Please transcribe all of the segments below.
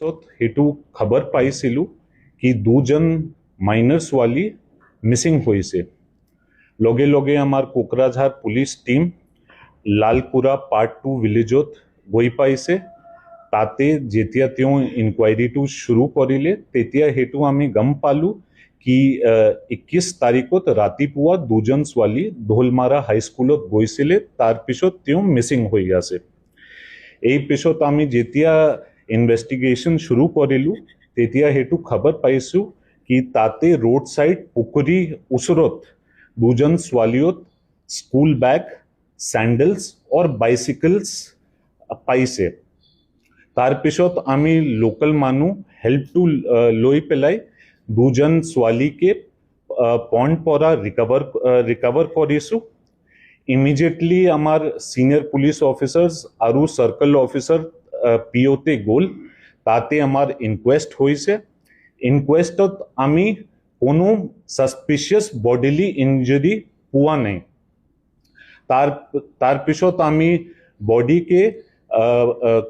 तो हेतु खबर पाइसिलु कि दुजन माइनर्स वाली मिसिंग हुई से लगे लगे हमार Kokrajhar police team Lalpura part 2 विलेजोत गई पाइसे ताते जेतिया त्यों इन्क्वायरी टू शुरू करिले तेतिया हेतु आमी गम पालू कि 21 तारीखत रातिपुआ दुजन स्वाली ढोलमारा हाई स्कूलत গৈছিলে तार पिছত त्यों मिसिंग हुई आसे এই পিছত আমি যেতিয়া ইনভেস্টিগেশন শুরু করিলু তেতিয়া হেতু খবর পাইছো कि ताते रोड साइड पुकुरी उसरत दुजन स्वालियोत स्कूल बैग सैंडल्स और बाइसिकल्स पाइसे तार पिছত आमी लोकल मानु हेल्प टू लई पेलाई दुजन स्वाली के पॉइंट परा रिकवर करिसु इमिजिएटली हमार सीनियर पुलिस ऑफिसर्स आरु सर्कल ऑफिसर पीओते गोल ताते हमार इनक्वेस्ट होइसे इनक्वेस्टत आमी कोनो सस्पिशियस बॉडिली इंजरी पुआ नहीं तार पिছত आमी बॉडी के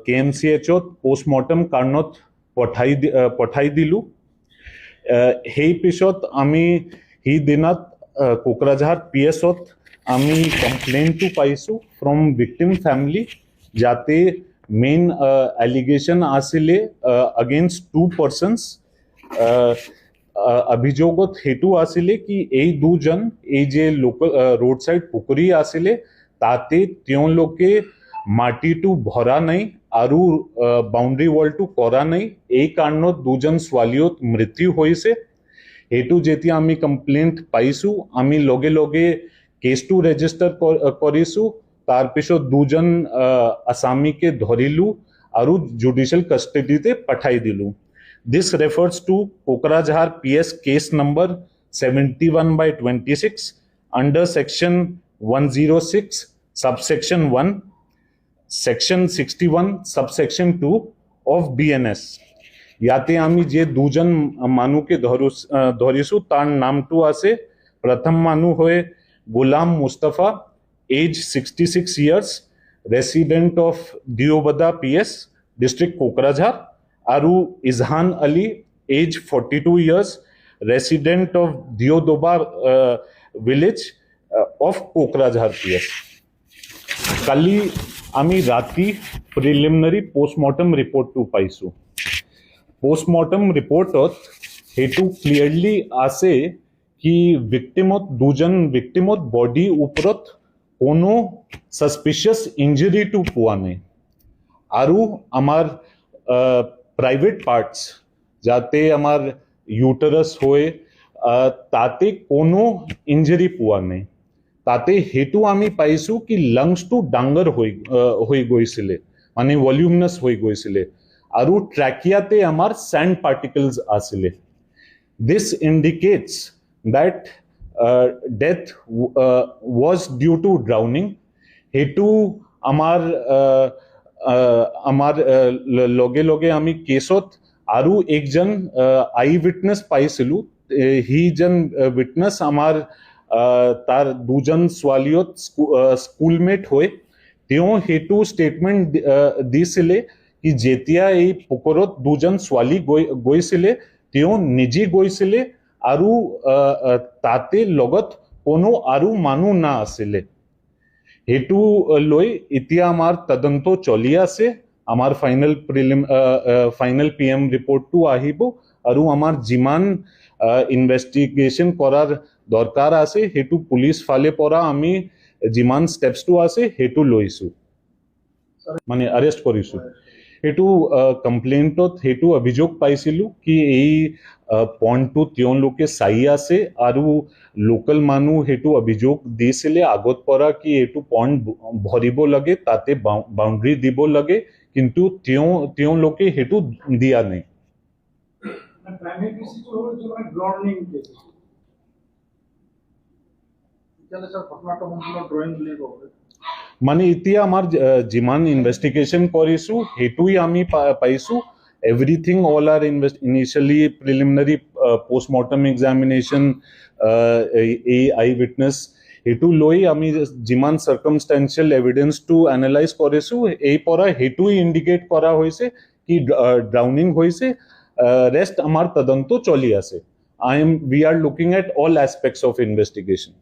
केएमसीएचत पोस्टमॉर्टम कारणत पठाई दिलु हेई पिছত आमी हि दिनात कोकराझार पीएसत आमी कम्प्लेन टू पाइसु फ्रॉम विक्टिम फैमिली जाते मेन एलिगेशन आसिले अगेंस्ट 2 पर्सन्स अभियोगत हेतु आसिले कि এই দুজন এই যে লোকাল रोड साइड पुकुरी आसिले ताते त्यों लोके माटी टू भरा नहीं आरु बाउंड्री वॉल टू करा नहीं এই কারণত দুজন स्वालियोत मृत्यु होइसे हेतु जेती आमी कम्प्लेंट पाइसु आमी लगे लगे केस टू रेजिस्टर करिसु तार पिছত दुजन आसामी के धरिलु आरु जुडिशियल कस्टडी ते पठाई दिलु this refers to Kokrajhar PS case number 71/26 under section 106 subsection 1 section 61 subsection 2 of BNS याते आमी जे दुजन मानु के धरिसु तार नाम टू आसे प्रथम मानु होए Gulam Mustafa age 66 years resident of Diyobada PS district Kokrajhar आरु Izhan Ali age 42 years resident of Diyodoba village of Kokrajhar PS काली आमी राती प्रिलिमिनरी पोस्टमॉर्टम रिपोर्ट टू पाइसु पोस्टमॉर्टम रिपोर्टत हेतु क्लियरली आसे कि विक्टिमत दुजन विक्टिमत बॉडी उपरत कोनो सस्पिशियस इंजरी टू पुआ नहीं आरु हमार प्राइवेट पार्ट्स जाते हमार यूटरस होए ताते कोनो इंजरी पुआ नहीं ताते हेतु आमी पाइसु कि लंग्स टू डांगर होई गइसिले माने वॉल्यूमिनस होई गइसिले आरु ट्रैकियाते हमार सैंड पार्टिकल्स आसिले this indicates that death was due to drowning हेतु আমার লগে লগে আমি কেসত আরো একজন আই উইটনেস পাইছিলু হি জন উইটনেস আমার তার দুজন সোয়ালিয়ত স্কুলমেট হয়ে তেও হেতু স্টেটমেন্ট দিছিলে কি যেতিয়া এই পুকুরত দুজন সোয়ালি গৈছিলে তেও নিজে গৈছিলে आरु ताते लगत कोनो आरु मानु ना आसिले हेतु लय इतिया आमार तदंतो चली आसे आमार फाइनल पीएम रिपोर्ट टू आहिबो आरु आमार जिमान इन्वेस्टिगेशन करार दरकार आसे हेतु पुलिस फाले परा आमी जिमान स्टेप्स टू आसे हेतु लइसु माने अरेस्ट करिसु हेतु कम्प्लेन्टत हेतु अभियोग पाइसिलु कि এই পইণ্টটো তেওঁ লোকে চাই আছে আৰু লোকেল মানুহ হেতু অভিযোগ দিছিলে আগত পৰা কি এটো পইণ্ট ভৰিব লাগে তাতে বাউণ্ডাৰী দিব লাগে কিন্তু তেওঁ লোকে হেতু দিয়া নাই মানে এতিয়া আমাৰ যিমান ইনভেষ্টিগেশ্যন কৰিছো হেতুই আমি পাইছো everything all are initially preliminary postmortem examination a eyewitness hetu loi ami jiman circumstantial evidence to analyze koresu ei pora hetu indicate kora hoise कि ड्राउनिंग होइसे रेस्ट हमार तदंतो चली आसे। we are looking at all aspects of investigation.